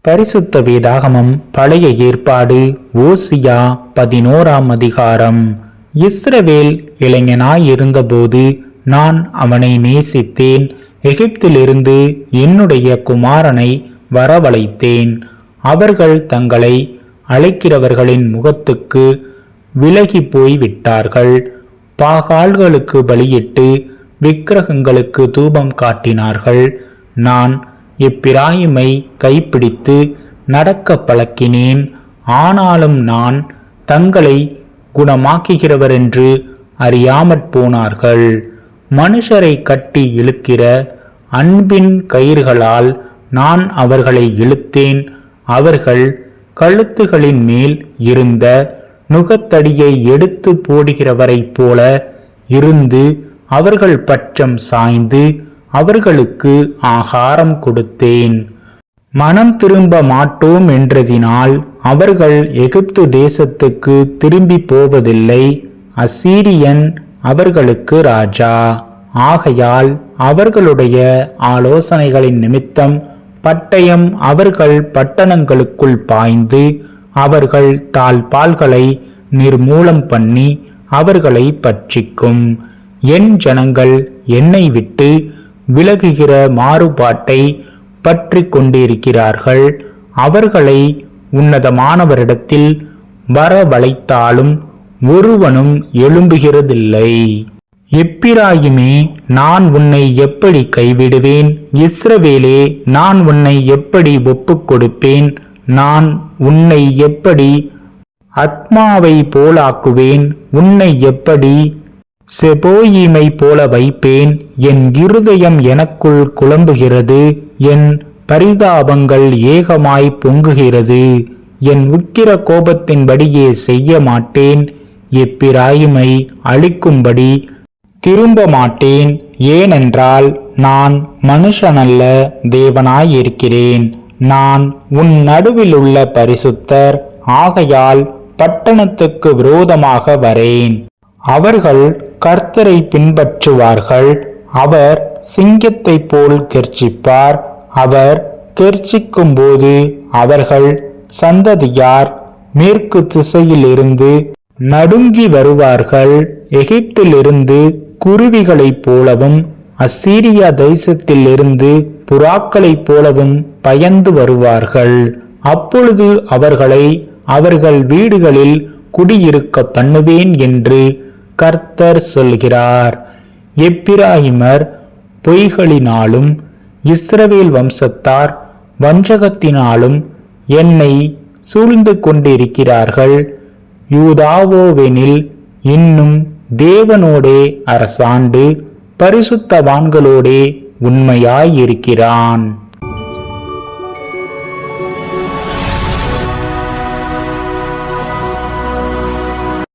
பரிசுத்த வேதாகமம் பழைய ஏற்பாடு ஓசியா 11ஆம் அதிகாரம். இஸ்ரவேல் இளைஞனாயிருந்தபோது நான் அவனை நேசித்தேன். எகிப்திலிருந்து என்னுடைய குமாரனை வரவழைத்தேன். அவர்கள் தங்களை அழைக்கிறவர்களின் முகத்துக்கு விலகி போய் விட்டார்கள். பாகால்களுக்கு பலியிட்டு விக்கிரகங்களுக்கு தூபம் காட்டினார்கள். நான் எப்பிராயிமை கைப்பிடித்து நடக்க பழக்கினேன். ஆனாலும் நான் தங்களை குணமாக்குகிறவர் என்று அறியாமற் போனார்கள். மனுஷரை கட்டி இழுக்கிற அன்பின் கயிறுகளால் நான் அவர்களை இழுத்தேன். அவர்கள் கழுத்துகளின் மேல் இருந்த நுகத்தடியை எடுத்து போடுகிறவரைப் போல இருந்து அவர்கள் பட்சம் சாய்ந்து அவர்களுக்கு ஆகாரம் கொடுத்தேன். மனம் திரும்ப மாட்டோம் என்றதினால் அவர்கள் எகிப்து தேசத்துக்கு திரும்பி போவதில்லை. அசீரியன் அவர்களுக்கு ராஜா. ஆகையால் அவர்களுடைய ஆலோசனைகளின் நிமித்தம் பட்டயம் அவர்கள் பட்டணங்களுக்குள் பாய்ந்து அவர்கள் தாழ்பால்களை நிர்மூலம் பண்ணி அவர்களை பட்சிக்கும். என் ஜனங்கள் என்னை விட்டு விலகுகிற மாறுபாட்டை பற்றி கொண்டிருக்கிறார்கள். அவர்களை உன்னதமானவரிடத்தில் வரவழைத்தாலும் ஒருவனும் எழும்புகிறதில்லை. எப்பிராயிமே, நான் உன்னை எப்படி கைவிடுவேன்? இஸ்ரவேலே, நான் உன்னை எப்படி ஒப்புக் கொடுப்பேன்? நான் உன்னை எப்படி அத்மாவை போலாக்குவேன்? உன்னை எப்படி செபோயீமை போல வைப்பேன்? என் இருதயம் எனக்குள் குழம்புகிறது. என் பரிதாபங்கள் ஏகமாய் பொங்குகிறது. என் உக்கிர கோபத்தின்படியே செய்ய மாட்டேன். எப்பிராயிமை அழிக்கும்படி திரும்ப மாட்டேன். ஏனென்றால் நான் மனுஷனல்ல, தேவனாயிருக்கிறேன். நான் உன் நடுவில் உள்ள பரிசுத்தர். ஆகையால் பட்டணத்துக்கு விரோதமாக வரேன். அவர்கள் கர்த்தரை பின்பற்றுவார்கள். அவர் சிங்கத்தை போல் கெர்ச்சிப்பார். அவர் கெர்ச்சிக்கும் போது அவர்கள் சந்ததியார் மேற்கு திசையிலிருந்து நடுங்கி வருவார்கள். எகிப்திலிருந்து குருவிகளைப் போலவும் அசீரியா தேசத்திலிருந்து புறாக்களைப் போலவும் பயந்து வருவார்கள். அப்பொழுது அவர்களை அவர்கள் வீடுகளில் குடியிருக்க பண்ணுவேன் என்று கர்த்தர் சொல்கிறார். எப்பிராயிமர் பொய்களினாலும் இஸ்ரவேல் வம்சத்தார் வஞ்சகத்தினாலும் என்னை சூழ்ந்து கொண்டிருக்கிறார்கள். யூதாவோவெனில் இன்னும் தேவனோடே அரசாண்டு பரிசுத்தவான்களோடே உண்மையாயிருக்கிறான்.